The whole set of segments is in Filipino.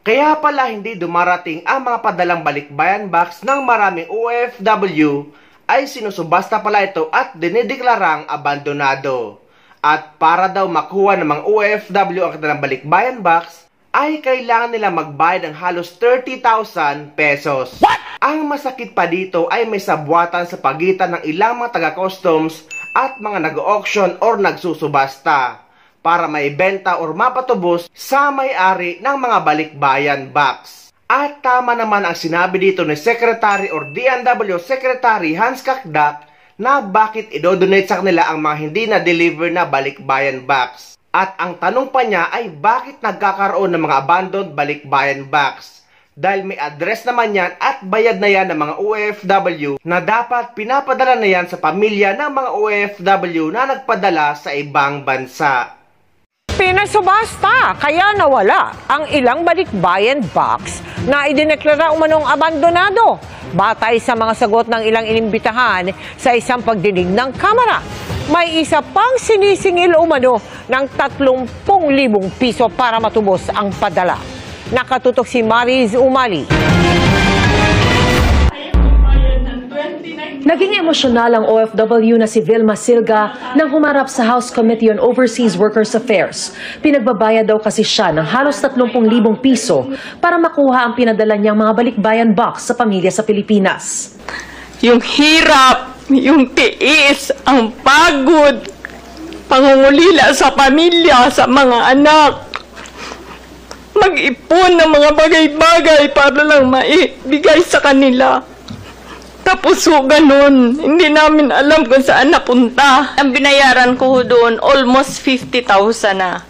Kaya pala hindi dumarating ang mga padalang balikbayan box ng maraming OFW ay sinusubasta pala ito at dinideklarang abandonado. At para daw makuha ng mga OFW ang kanilang balikbayan box, ay kailangan nila magbayad ng halos 30,000 pesos. What? Ang masakit pa dito ay may sabwatan sa pagitan ng ilang mga taga-customs at mga nag-auction or nagsusubasta para maibenta or mapatubos sa may-ari ng mga balikbayan box. At tama naman ang sinabi dito ni Secretary or DNW Secretary Hans Kakdak na bakit idodonate sa kanila ang mga hindi na-deliver na balikbayan box. At ang tanong pa niya ay bakit nagkakaroon ng mga abandoned balikbayan box. Dahil may address naman yan at bayad na yan ng mga OFW na dapat pinapadala na yan sa pamilya ng mga OFW na nagpadala sa ibang bansa. Pinasubasta, kaya nawala ang ilang balikbayan box na idineklara umanong abandonado batay sa mga sagot ng ilang inimbitahan sa isang pagdinig ng Kamara. May isa pang sinisingil umano ng 30,000 piso para matubos ang padala. Nakatutok si Mariz Umali. Naging emosyonal ang OFW na si Vilma Silga nang humarap sa House Committee on Overseas Workers Affairs. Pinagbabayad daw kasi siya ng halos 30,000 piso para makuha ang pinadala niyang mga balikbayan box sa pamilya sa Pilipinas. Yung hirap, yung tiis, ang pagod, pangungulila sa pamilya, sa mga anak, mag-ipon ng mga bagay-bagay para lang maibigay sa kanila. Tapos ganun, hindi namin alam kung saan napunta. Ang binayaran ko doon, almost 50,000 na.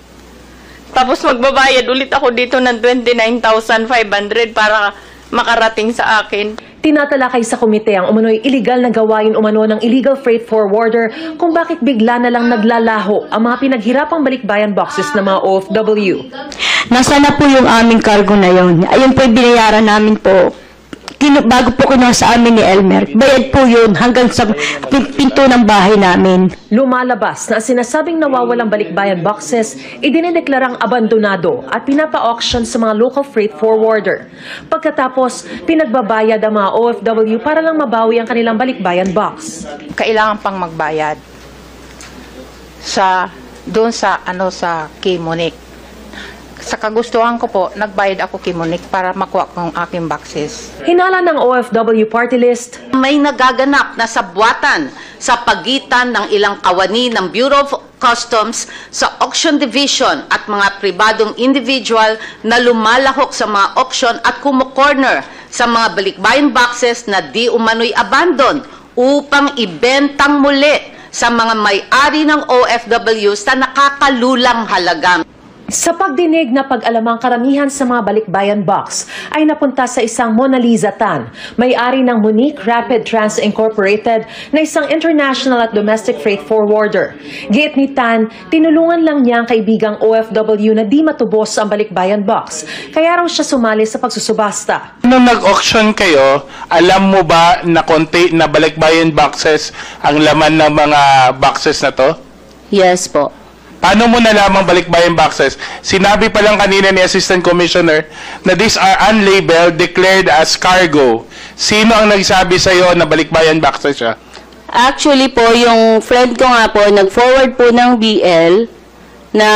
Tapos magbabayad ulit ako dito ng 29,500 para makarating sa akin. Tinatalakay sa komite ang umano'y illegal na gawain umano ng illegal freight forwarder kung bakit bigla na lang naglalaho ang mga pinaghirapang balikbayan boxes ng mga OFW. Nasaan na po yung aming cargo na yun? Ayun po yung binayaran namin po. Bago po kinuha sa amin ni Elmer, bayad po yun hanggang sa pinto ng bahay namin. Lumalabas na sinasabing nawawalang balikbayan boxes, idinideklarang abandonado at pinapa-auction sa mga local freight forwarder. Pagkatapos, pinagbabayad ang mga OFW para lang mabawi ang kanilang balikbayan box. Kailangan pang magbayad doon sa kay Monique. Sa kagustuhan ko po, nagbayad ako kay Monique para makuha ko ang aking boxes. Hinala ng OFW Party List, may nagaganap na sabwatan sa pagitan ng ilang kawani ng Bureau of Customs sa Auction Division at mga pribadong individual na lumalahok sa mga auction at kumukorner sa mga balikbayan boxes na di umano'y abandon upang ibentang muli sa mga may-ari ng OFW sa nakakalulang halaga. Sa pagdinig na pag-alamang karamihan sa mga balikbayan box ay napunta sa isang Mona Lisa Tan, may-ari ng Monique Rapid Trans Incorporated na isang international at domestic freight forwarder. Giit ni Tan, tinulungan lang niya ang kaibigang OFW na di matubos ang balikbayan box, kaya raw siya sumali sa pagsusubasta. Nung nag-auction kayo, alam mo ba na konti na balikbayan boxes ang laman ng mga boxes na to? Yes po. Paano mo nalamang balikbayan boxes? Sinabi pa lang kanina ni Assistant Commissioner na these are unlabeled, declared as cargo. Sino ang nagsabi sa'yo na balikbayan boxes siya? Actually po, yung friend ko nga po, nag-forward po ng BL na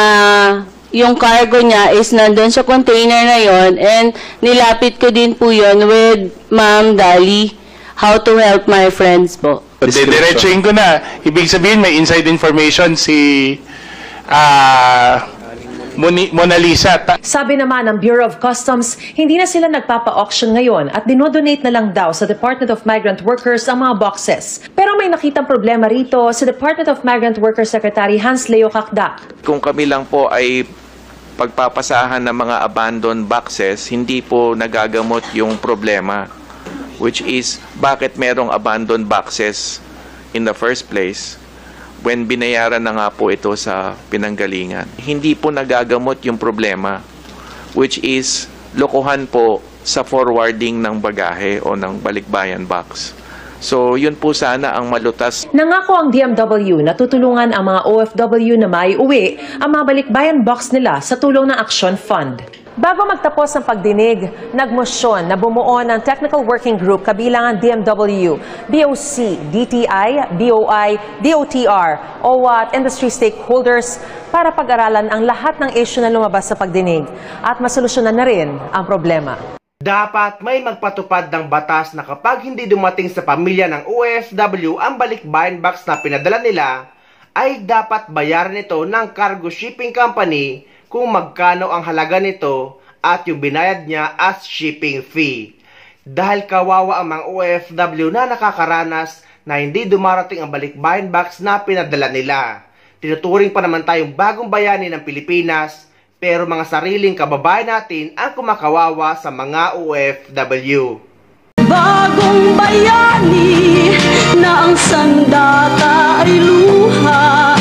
yung cargo niya is nandun sa container na yon, and nilapit ko din po yon with Ma'am Dali, how to help my friends po. Diretsuhin ko na. Ibig sabihin may inside information si Mona Lisa. Sabi naman ng Bureau of Customs, hindi na sila nagpapa-auction ngayon at dinodonate na lang daw sa Department of Migrant Workers ang mga boxes. Pero may nakitang problema rito sa Department of Migrant Workers Secretary Hans Leo Kakdak. Kung kami lang po ay pagpapasahan ng mga abandoned boxes, hindi po nagagamot yung problema, which is bakit merong abandoned boxes in the first place when binayaran na nga po ito sa pinanggalingan. Hindi po nagagamot yung problema, which is lokohan po sa forwarding ng bagahe o ng balikbayan box. So, yun po sana ang malutas. Nangako ang DMW na tutulungan ang mga OFW na maiuwi ang mga balikbayan box nila sa tulong ng Action Fund. Bago magtapos ang pagdinig, nagmosyon na bumuo ng Technical Working Group kabilang ang DMW, BOC, DTI, BOI, DOTR, OWA at industry stakeholders para pag-aralan ang lahat ng issue na lumabas sa pagdinig at masolusyonan na rin ang problema. Dapat may magpatupad ng batas na kapag hindi dumating sa pamilya ng OFW ang balikbayan box na pinadala nila, ay dapat bayaran ito ng cargo shipping company kung magkano ang halaga nito at yung binayad niya as shipping fee. Dahil kawawa ang mga OFW na nakakaranas na hindi dumarating ang balikbayan box na pinadala nila. Tinuturing pa naman tayong bagong bayani ng Pilipinas, pero mga sariling kababayan natin ang kumakawawa sa mga OFW. Bagong bayani na ang sandata ay luha.